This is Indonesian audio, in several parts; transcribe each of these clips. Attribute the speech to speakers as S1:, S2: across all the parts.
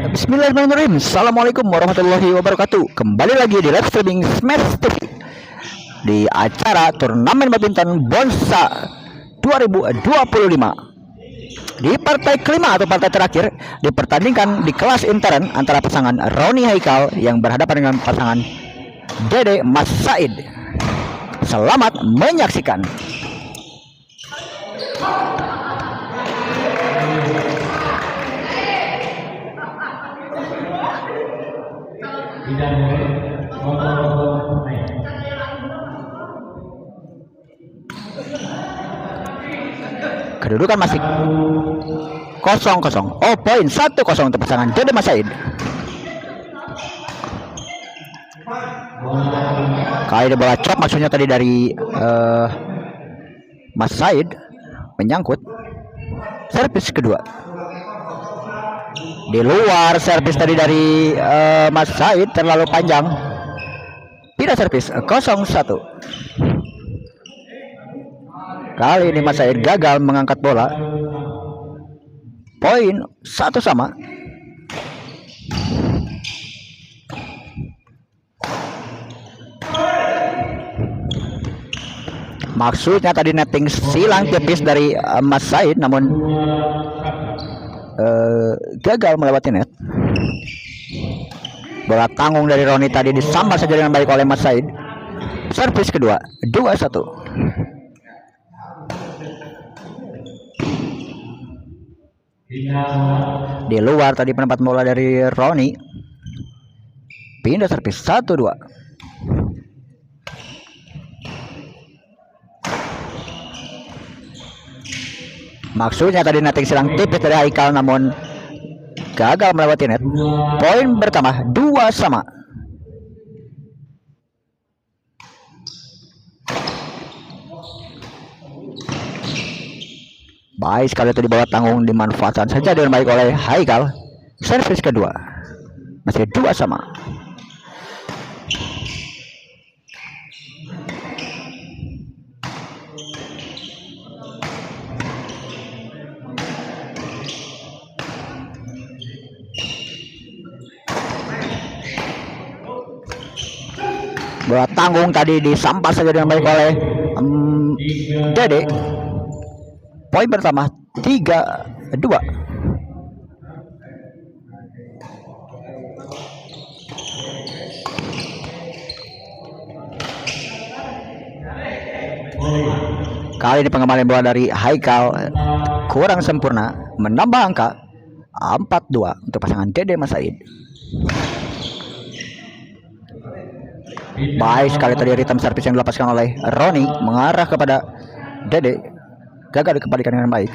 S1: Bismillahirrahmanirrahim. Assalamualaikum warahmatullahi wabarakatuh. Kembali lagi di live streaming Smash TV di acara turnamen badminton Bonsa 2025. Di partai kelima atau partai terakhir dipertandingkan di kelas intern antara pasangan Roni Haikal yang berhadapan dengan pasangan Dede Mas Said. Selamat menyaksikan. Kedudukan masih 0-0. Oh, poin 1-0 untuk pasangan Dede Mas Said. Kali ini bola chop, maksudnya tadi dari Mas Said menyangkut. Servis kedua di luar, servis tadi dari Mas Said terlalu panjang. Pindah servis 0-1. Kali ini Mas Said gagal mengangkat bola. Poin 1-1. Maksudnya tadi netting silang tipis dari Mas Said, namun gagal melewati net. Bola tanggung dari Roni tadi disambar saja dengan baik oleh Mas Said. Servis kedua 2-1. Di luar tadi penempatan bola dari Roni. Pindah servis 1-2. Maksudnya tadi netting silang tipis dari Haikal, namun gagal melewati net. Poin bertambah 2-2. Baik sekali tadi bola tanggung dimanfaatkan saja dengan baik oleh Haikal. Servis kedua masih 2-2. Bola tanggung tadi disambar saja dengan baik oleh Dede. Poin pertama 3-2. Kali ini pengembalian bola dari Haikal kurang sempurna, menambah angka 4-2 untuk pasangan Dede Mas Said. Baik sekali tadi ritem servis yang dilepaskan oleh Roni mengarah kepada Dede. Gagal dikembalikan dengan baik.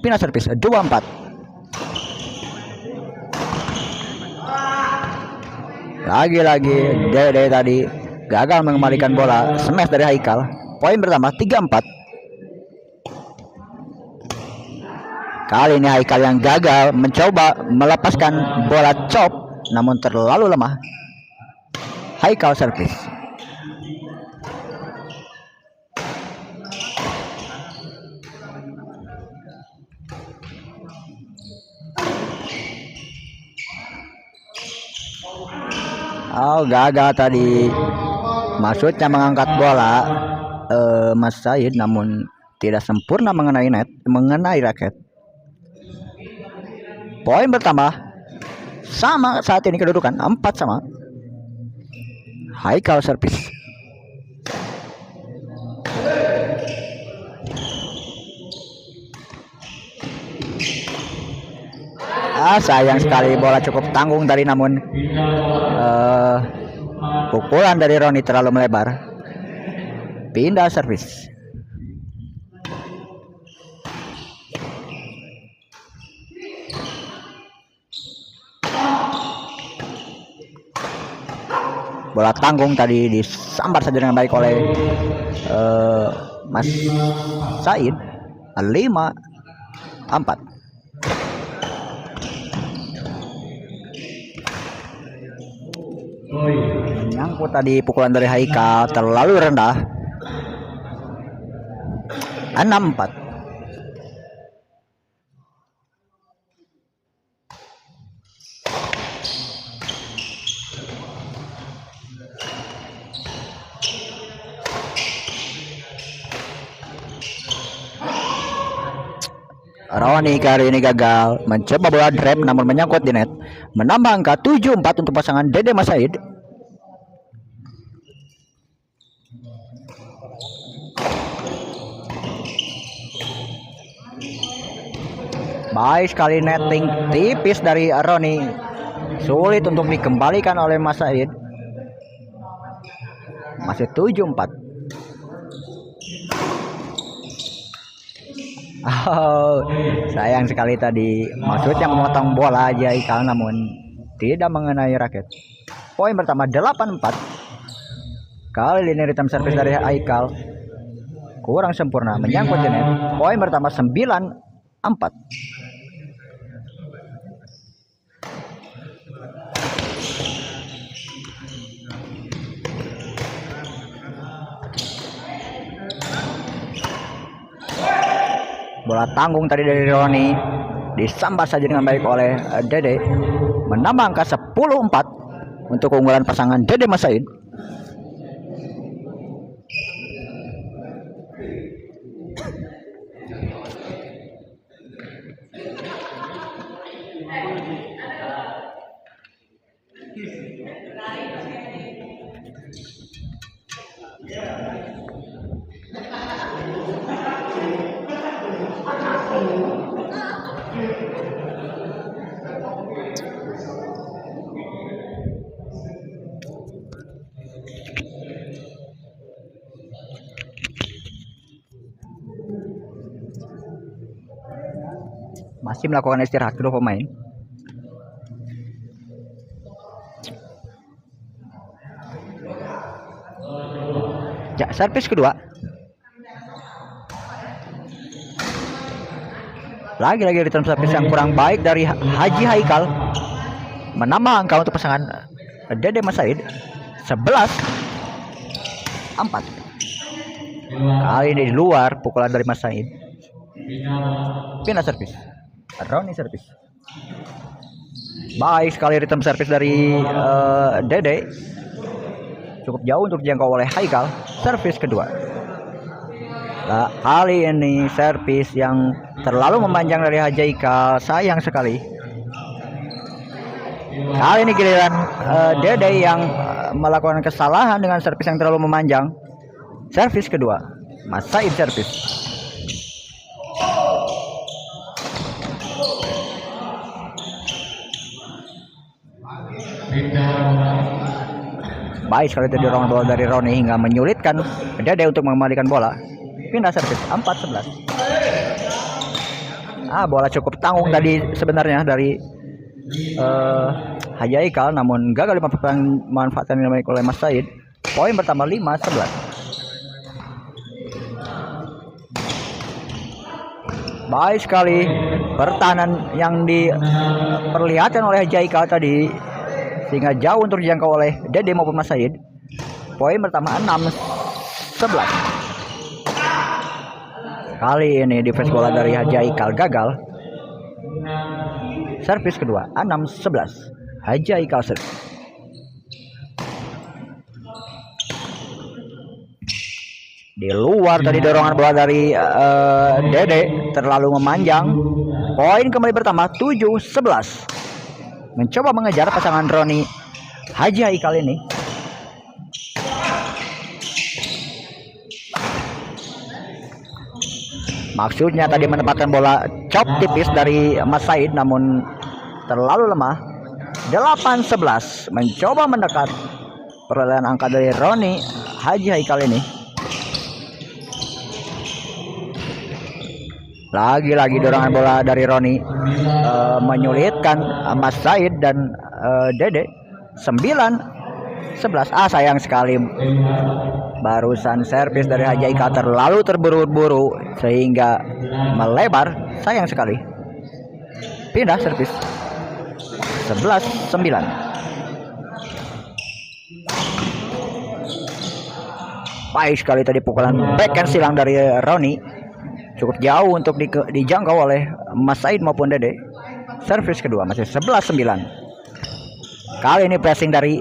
S1: Pindah servis 2-4. Lagi-lagi Dede tadi gagal mengembalikan bola. Smash dari Haikal. Poin bertambah 3-4. Kali ini Haikal yang gagal mencoba melepaskan bola chop, namun terlalu lemah. Haikal servis. Oh, gagal tadi. Maksudnya mengangkat bola Mas Said, namun tidak sempurna mengenai raket. Poin bertambah sama saat ini, kedudukan 4-4. Haikal servis. Sayang sekali bola cukup tanggung tadi, namun pukulan dari Roni terlalu melebar. Pindah servis. Bola tanggung tadi disambar saja dengan baik oleh Mas Said. 5-4. Menyangkut tadi pukulan dari Haikal terlalu rendah. 6-4. Roni kali ini gagal mencoba bola drop namun menyangkut di net, menambah angka 7-4 untuk pasangan Dede Mas Said. Baik sekali netting tipis dari Roni, sulit untuk dikembalikan oleh Mas Said. Masih 7-4. Oh, sayang sekali tadi maksudnya memotong bola aja Ikal namun tidak mengenai raket. Poin pertama 8-4. Kali ini return service dari Aikal kurang sempurna menyangkut di net. Poin pertama 9-4. Bola tanggung tadi dari Roni disambar saja dengan baik oleh Dede, menambah angka 10-4 untuk keunggulan pasangan Dede Mas Said. Masih melakukan istirahat kedua pemain. Ya, servis kedua. Lagi-lagi return service yang kurang baik dari Haji Haikal, menambah angka untuk pasangan Dede Mas Said 11-4. Kali ini di luar pukulan dari Mas Said. Pindah servis. Roni servis. Baik sekali return service dari Dede, cukup jauh untuk dijangkau oleh Haikal. Servis kedua. Nah, kali ini servis yang terlalu memanjang dari Haji Haikal, sayang sekali. Kali ini giliran Dede yang melakukan kesalahan dengan servis yang terlalu memanjang. Servis kedua, Mas Said servis. Baik sekali tadi dorongan bola dari Roni hingga menyulitkan Dede untuk mengembalikan bola. Pindah servis 4-11. Bola cukup tanggung tadi sebenarnya dari Haji Haikal namun gagal dimanfaatkan oleh Mas Said. Poin pertama 5-11. Baik sekali pertahanan yang diperlihatkan oleh Haji Haikal tadi sehingga jauh untuk dijangkau oleh Dede maupun Mas Said. Poin pertama 6-11. Kali ini defense bola dari Haji Haikal gagal. Servis kedua 6-11. Haji Haikal servis. Di luar tadi dorongan bola dari Dede terlalu memanjang. Poin kembali pertama 7-11. Mencoba mengejar pasangan Roni Haji Haikal ini. Maksudnya tadi menempatkan bola chop tipis dari Mas Said namun terlalu lemah. 8-11. Mencoba mendekat perolehan angka dari Roni Haji Haikal ini. Lagi-lagi dorongan bola dari Roni menyulitkan Mas Said dan Dede. 9-11. Sayang sekali barusan servis dari Haji Haikal terlalu terburu-buru sehingga melebar. Sayang sekali. Pindah servis 11-9. Baik sekali tadi pukulan backhand silang dari Roni. cukup jauh untuk dijangkau oleh Mas Said maupun Dede. Servis kedua masih 11-9. Kali ini pressing dari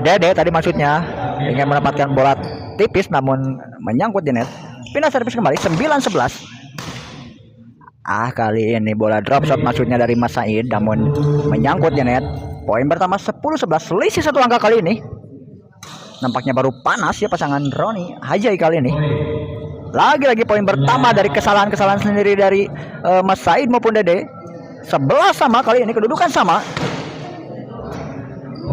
S1: Dede tadi maksudnya ingin mendapatkan bola tipis namun menyangkut di net. Pindah servis kembali 9-11. Kali ini bola drop shot maksudnya dari Mas Said namun menyangkut di net. Poin pertama 10-11, selisih 1 angka kali ini. Nampaknya baru panas ya pasangan Roni Hajai kali ini. Lagi-lagi poin pertama dari kesalahan-kesalahan sendiri dari Mas Said maupun Dede. 11 sama kali ini, kedudukan sama.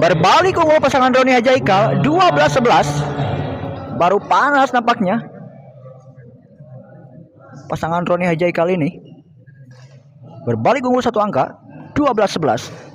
S1: Berbalik unggul pasangan Roni Hajaikal 12-11. Baru panas nampaknya pasangan Roni Hajaikal ini. Berbalik unggul 1 angka 12-11.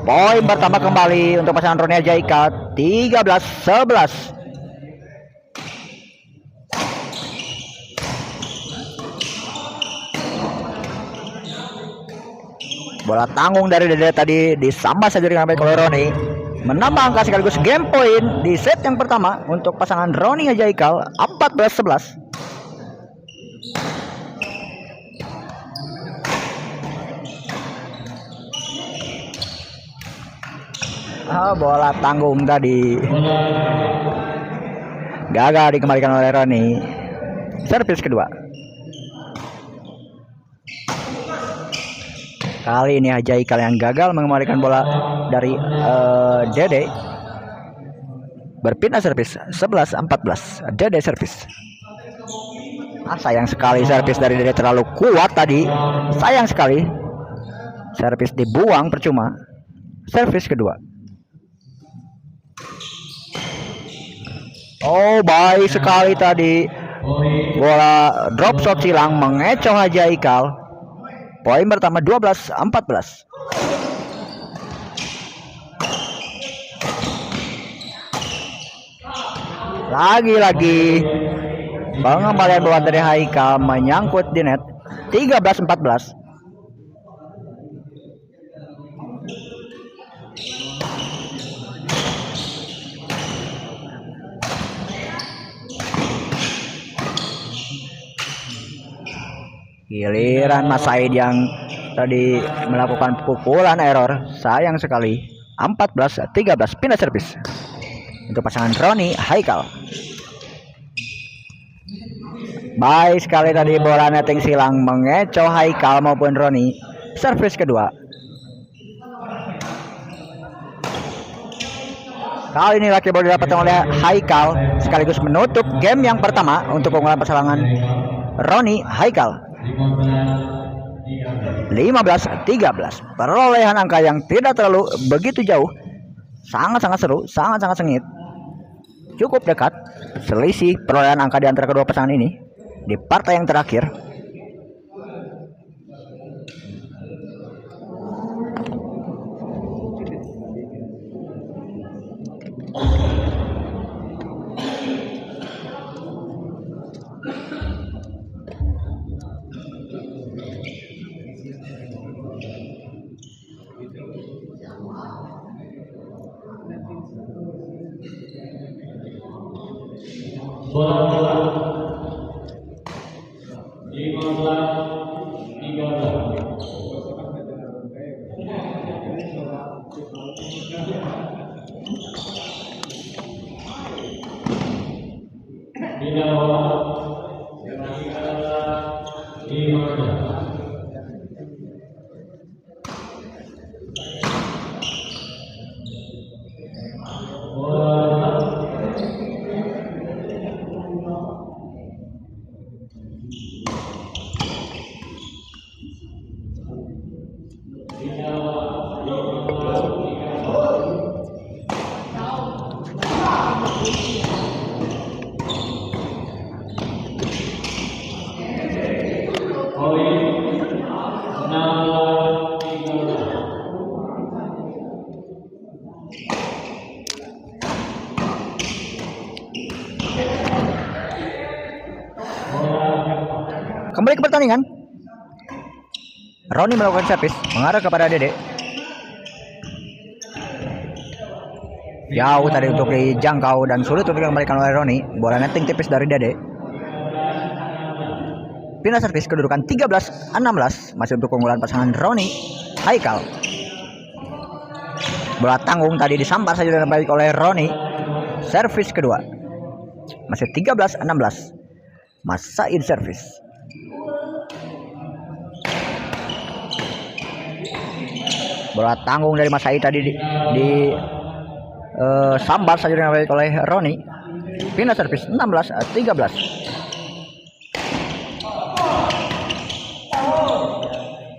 S1: Poin pertama kembali untuk pasangan Roni Hajaikal 13-11. Bola tanggung dari Dede tadi disambas saja dengan baik oleh Roni. Menambah angka sekaligus game point di set yang pertama untuk pasangan Roni Hajaikal 14-11. Bola tanggung tadi gagal dikembalikan oleh Roni. Servis kedua. Kali ini Hajaikal yang gagal mengembalikan bola dari Dede. Berpindah servis 11-14. Dede servis. Sayang sekali servis dari Dede terlalu kuat tadi. Sayang sekali. Servis dibuang percuma. Servis kedua. Baik sekali tadi. Bola drop shot silang mengecoh Hajaikal. Poin pertama 12-14. Lagi-lagi pengembalian bola dari Haikal menyangkut di net 13-14. Giliran Mas Said yang tadi melakukan pukulan error. Sayang sekali. 14-13 pindah servis untuk pasangan Roni Haikal. Baik sekali tadi bola netting silang mengecoh Haikal maupun Roni. Servis kedua. Kali ini laki bola didapatkan oleh Haikal sekaligus menutup game yang pertama untuk keunggulan pasangan Roni Haikal. 15-13. Perolehan angka yang tidak terlalu begitu jauh. Sangat-sangat seru, sangat-sangat sengit. Cukup dekat selisih perolehan angka di antara kedua pasangan ini di partai yang terakhir.
S2: Bola 15-13. Pindah bola 15.
S1: kembali ke pertandingan. Roni melakukan servis mengarah kepada Dede. Jauh tadi untuk dijangkau dan sulit untuk dikembalikan oleh Roni. Bola netting tipis dari Dede. Pindah servis, kedudukan 13-16 masih untuk keunggulan pasangan Roni Haikal. Bola tanggung tadi disambar saja dengan baik oleh Roni. Servis kedua masih 13-16. Mas Said servis. Bola tanggung dari Mas Said tadi di sambar saja dengan baik oleh Roni. Pindah servis 16-13.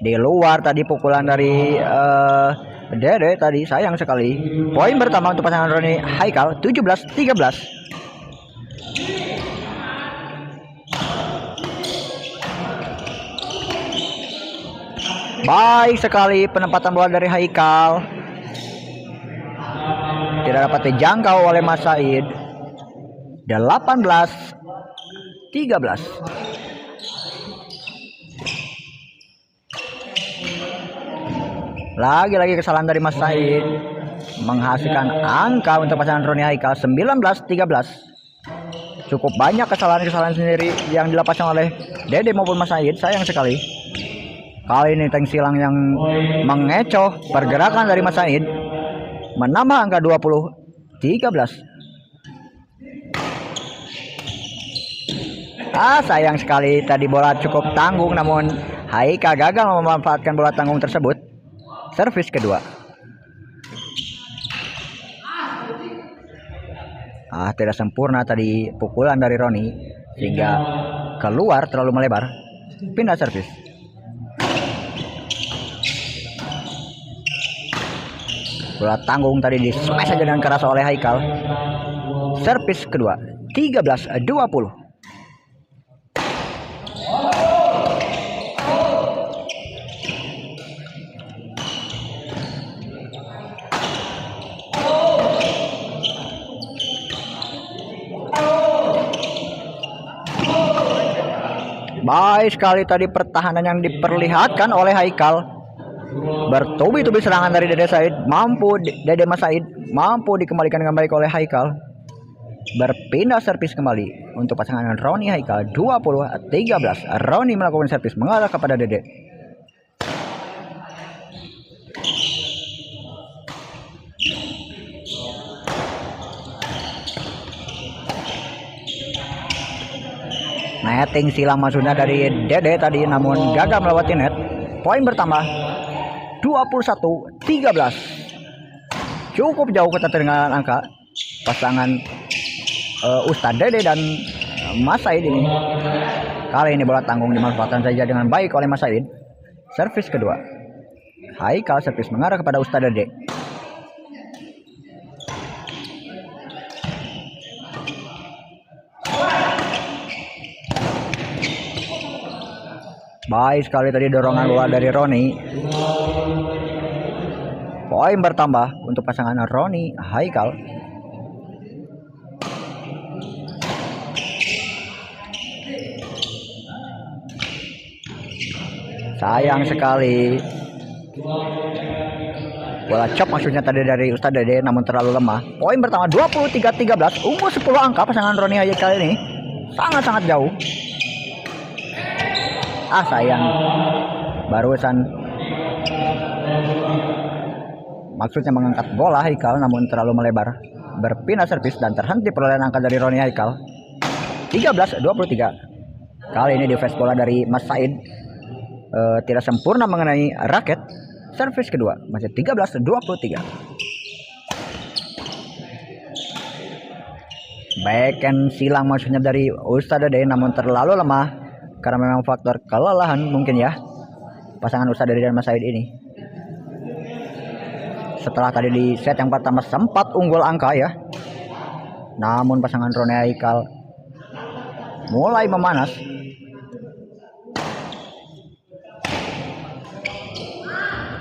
S1: Di luar tadi pukulan dari Dede tadi, sayang sekali. Poin pertama untuk pasangan Roni Haikal 17-13. Baik sekali penempatan bola dari Haikal. Tidak dapat dijangkau oleh Mas Said. 18-13. Lagi-lagi kesalahan dari Mas Said menghasilkan angka untuk pasangan Roni Haikal 19-13. Cukup banyak kesalahan-kesalahan sendiri yang dilepaskan oleh Dede maupun Mas Said, sayang sekali. Kali ini tank silang yang mengecoh pergerakan dari Mas Said menambah angka 20-13. Sayang sekali tadi bola cukup tanggung namun Haikal gagal memanfaatkan bola tanggung tersebut. Servis kedua. Tidak sempurna tadi pukulan dari Roni sehingga keluar terlalu melebar. Pindah servis. Bola tanggung tadi di smash saja dengan keras oleh Haikal. Servis kedua 13-20. Baik sekali tadi pertahanan yang diperlihatkan oleh Haikal. Bertubi-tubi serangan dari Dede Mas Said mampu dikembalikan dengan baik oleh Haikal. Berpindah servis kembali untuk pasangan Roni Haikal 20-13. Roni melakukan servis mengarah kepada Dede. Netting silang maksudnya dari Dede tadi namun gagal melewati net. Poin bertambah 21-13. Cukup jauh ketertinggalan angka pasangan Ustadz Dede dan Mas Said ini. Kali ini bola tanggung dimanfaatkan saja dengan baik oleh Mas Said. Servis kedua. Haikal servis mengarah kepada Ustadz Dede. Baik sekali tadi dorongan bola dari Roni. Poin bertambah untuk pasangan Roni Haikal. Sayang sekali. Bola chop maksudnya tadi dari Ustadz Dede namun terlalu lemah. Poin pertama 23-13. Unggul 10 angka pasangan Roni Haikal ini. Sangat-sangat jauh. Sayang. Barusan maksudnya mengangkat bola Haikal namun terlalu melebar. Berpindah servis dan terhenti perolehan angka dari Roni Haikal. 13-23. Kali ini defense bola dari Mas Said tidak sempurna mengenai raket. Servis kedua masih 13-23. Backhand silang maksudnya dari Ustadz Dede namun terlalu lemah karena memang faktor kelelahan mungkin ya pasangan Ustadz Dede dan Mas Said ini. Setelah tadi di set yang pertama sempat unggul angka ya, namun pasangan Roni Haikal mulai memanas.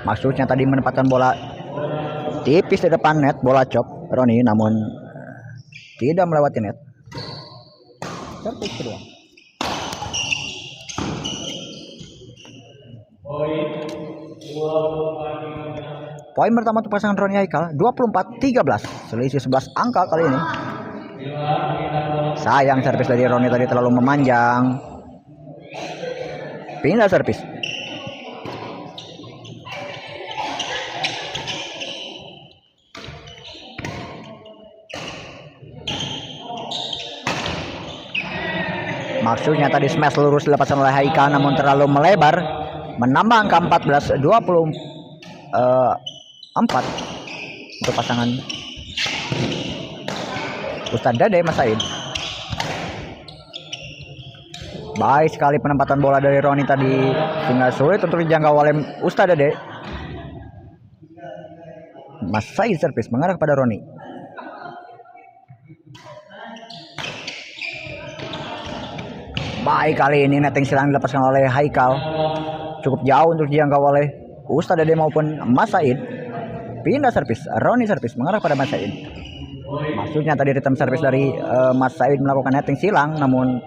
S1: Maksudnya tadi menempatkan bola tipis di depan net, bola chop Roni namun tidak melewati net. Servis kedua. Poin pertama untuk pasangan Roni Haikal 24-13. Selisih 11 angka kali ini. Sayang servis dari Roni tadi terlalu memanjang. Pindah servis. Maksudnya tadi smash lurus dilepaskan oleh Haikal namun terlalu melebar, menambah angka 14-24 untuk pasangan Ustadz Dede Mas Said. Baik sekali penempatan bola dari Roni tadi, sehingga sulit untuk dijangkau oleh Ustadz Dede. Mas Said servis mengarah kepada Roni. Baik kali ini netting silang dilepaskan oleh Haikal. Cukup jauh untuk dijangkau oleh Ustadz Dede maupun Mas Said. Pindah servis, Roni servis mengarah pada Mas Said. Maksudnya tadi return servis dari Mas Said melakukan netting silang namun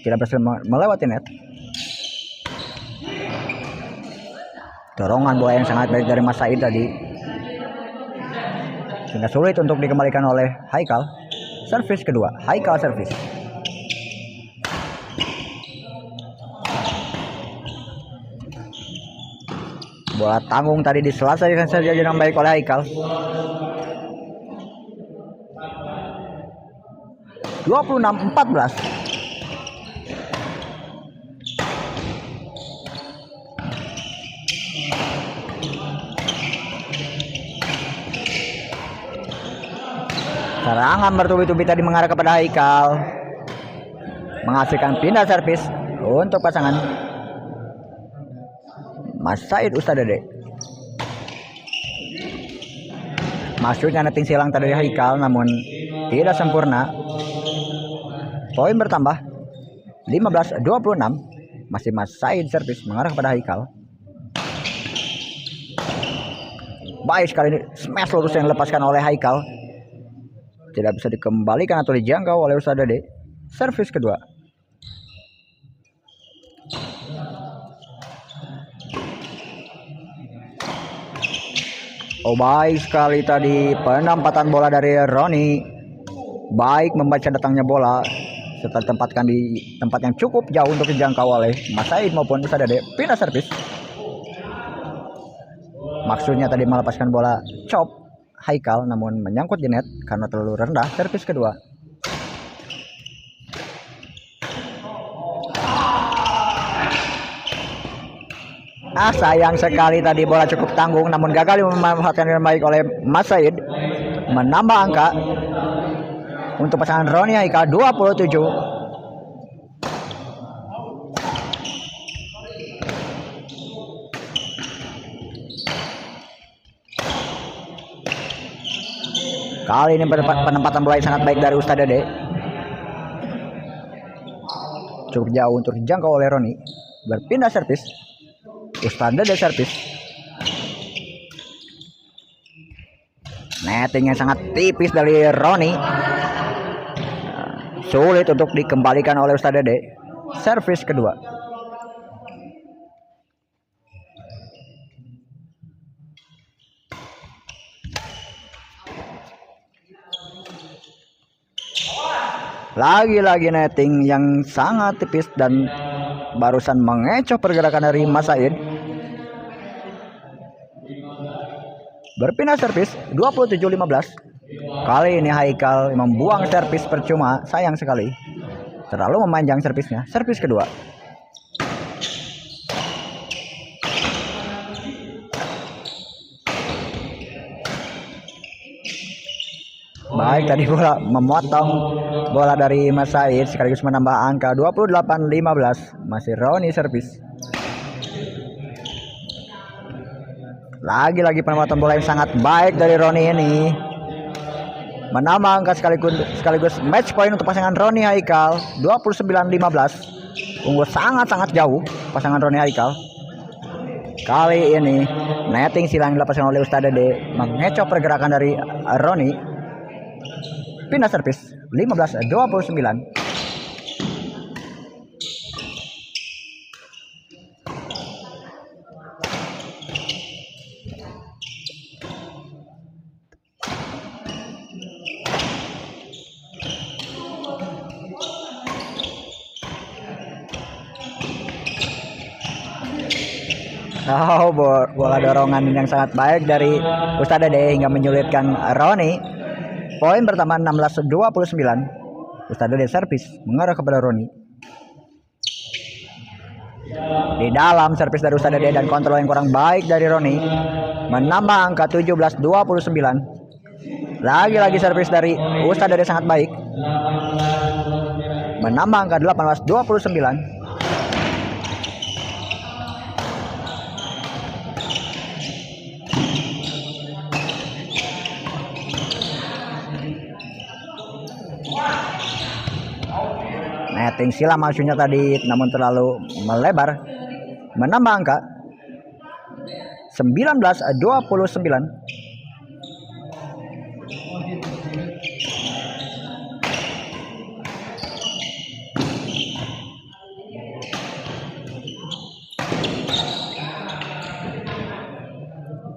S1: tidak berhasil melewati net. Dorongan bola yang sangat baik dari Mas Said tadi, sehingga sulit untuk dikembalikan oleh Haikal. Servis kedua, Haikal servis. Bola tanggung tadi diselesaikan saja dengan baik oleh Haikal. 26-14. Serangan bertubi-tubi tadi mengarah kepada Haikal, menghasilkan pindah servis untuk pasangan Mas Said Ustadz Dede. Maksudnya netting silang tadi dari Haikal namun tidak sempurna. Poin bertambah 15-26. Masih Mas Said servis mengarah kepada Haikal. Baik sekali ini smash lurus yang dilepaskan oleh Haikal. Tidak bisa dikembalikan atau dijangkau oleh Ustadz Dede. Servis kedua. Oh, baik sekali tadi penempatan bola dari Roni. Baik membaca datangnya bola serta ditempatkan di tempat yang cukup jauh untuk dijangkau oleh Mas Said maupun Ustadz Dede. Pindah servis. Maksudnya tadi melepaskan bola chop Haikal namun menyangkut di net karena terlalu rendah. Servis kedua. Sayang sekali tadi bola cukup tanggung namun gagal dimanfaatkan dengan baik oleh Mas Said. Menambah angka untuk pasangan Roni Haikal 27. Kali ini penempatan bola yang sangat baik dari Ustadz Dede. Cukup jauh untuk dijangkau oleh Roni. Berpindah servis. Ustadz Dede servis. Netting yang sangat tipis dari Roni. Sulit untuk dikembalikan oleh Ustadz Dede. Servis kedua. Lagi-lagi netting yang sangat tipis dan barusan mengecoh pergerakan dari Mas Said. Berpindah servis 27-15. Kali ini Haikal membuang servis percuma, sayang sekali. Terlalu memanjang servisnya. Servis kedua. Baik tadi bola memotong bola dari Mas Said sekaligus menambah angka 28-15. Masih Roni servis. Lagi-lagi penempatan bola yang sangat baik dari Roni ini. Menambah angka sekaligus match point untuk pasangan Roni Haikal 29-15. Unggul sangat-sangat jauh pasangan Roni Haikal. Kali ini netting silang dilepaskan oleh Ustadz Dede mengecoh pergerakan dari Roni. Pindah servis 15-29. Oh, bola dorongan yang sangat baik dari Ustadz Dede hingga menyulitkan Roni. Poin pertama 16-29. Ustadz Dede servis mengarah kepada Roni. Di dalam servis dari Ustadz Dede dan kontrol yang kurang baik dari Roni menambah angka 17-29. Lagi-lagi servis dari Ustadz Dede sangat baik menambah angka 18-29. Netting silam maksudnya tadi namun terlalu melebar menambah angka 19-29.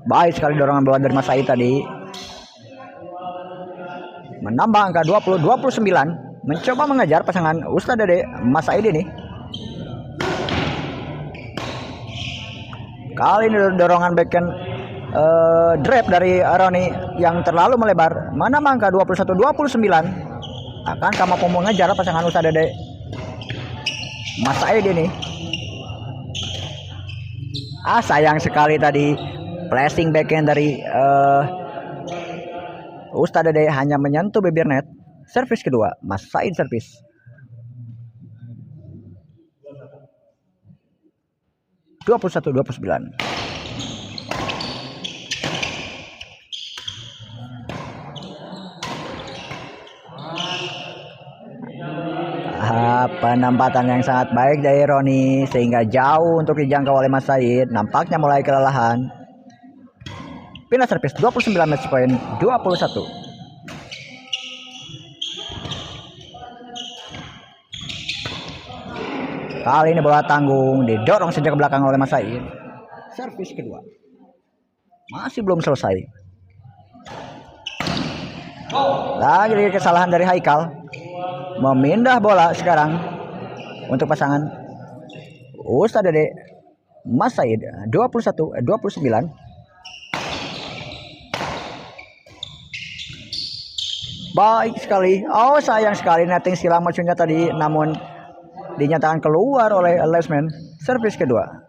S1: Baik sekali dorongan bola dari Mas Said tadi menambah angka 20-29. Mencoba mengejar pasangan Ustadz Dede Mas Said ini. Kali ini dorongan backhand drive dari Roni yang terlalu melebar. Menambah angka 21-29. Akankah mampu mengejar pasangan Ustadz Dede Mas Said ini? Sayang sekali tadi flashing backhand dari Ustadz Dede hanya menyentuh bibir net. Servis kedua, Mas Said servis. (21-29). Penempatan yang sangat baik dari Roni sehingga jauh untuk dijangkau oleh Mas Said. Nampaknya mulai kelelahan. Pindah servis 29 match point 21. Kali ini bola tanggung didorong sejak ke belakang oleh Mas Said. Servis kedua masih belum selesai. Lagi kesalahan dari Haikal. Memindah bola sekarang untuk pasangan Ustadz Dede Mas Said 21-29. Baik sekali. Sayang sekali netting silang maksudnya tadi namun dinyatakan keluar oleh Lesman. Servis kedua.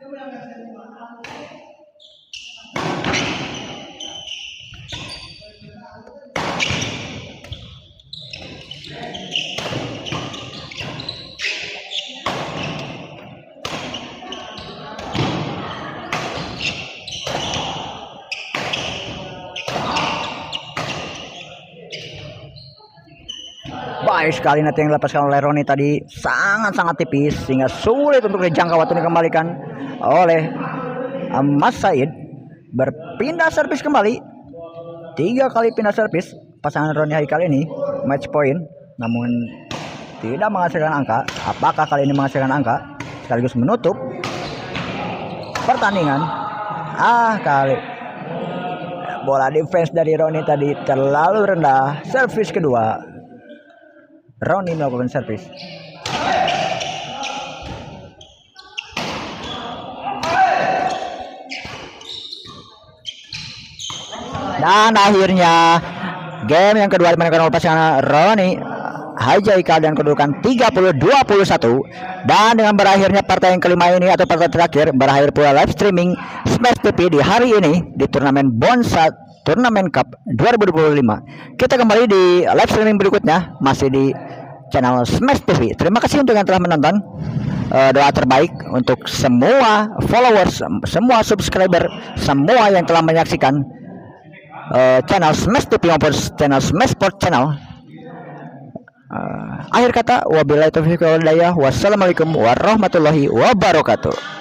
S1: Baik sekali nanti yang dilepaskan oleh Roni tadi sangat-sangat tipis sehingga sulit untuk dijangkau waktu dikembalikan oleh Mas Said. Berpindah servis kembali. 3 kali pindah servis pasangan Roni Haikal ini match point namun tidak menghasilkan angka. Apakah kali ini menghasilkan angka sekaligus menutup pertandingan? Kali bola defense dari Roni tadi terlalu rendah. Servis kedua Roni melakukan servis. Dan akhirnya game yang kedua dimenangkan oleh pasangan Roni Haikal dan kedudukan 30-21. Dan dengan berakhirnya partai yang kelima ini atau partai terakhir, berakhir pula live streaming Smash TV di hari ini di turnamen Bonsa Turnamen Cup 2025. Kita kembali di live streaming berikutnya masih di channel Smash TV. Terima kasih untuk yang telah menonton. Doa terbaik untuk semua followers, semua subscriber, semua yang telah menyaksikan channel Smash TV maupun channel Smash Sport channel. Akhir kata, wabillahi taufiq wal hidayah. Wassalamualaikum warahmatullahi wabarakatuh.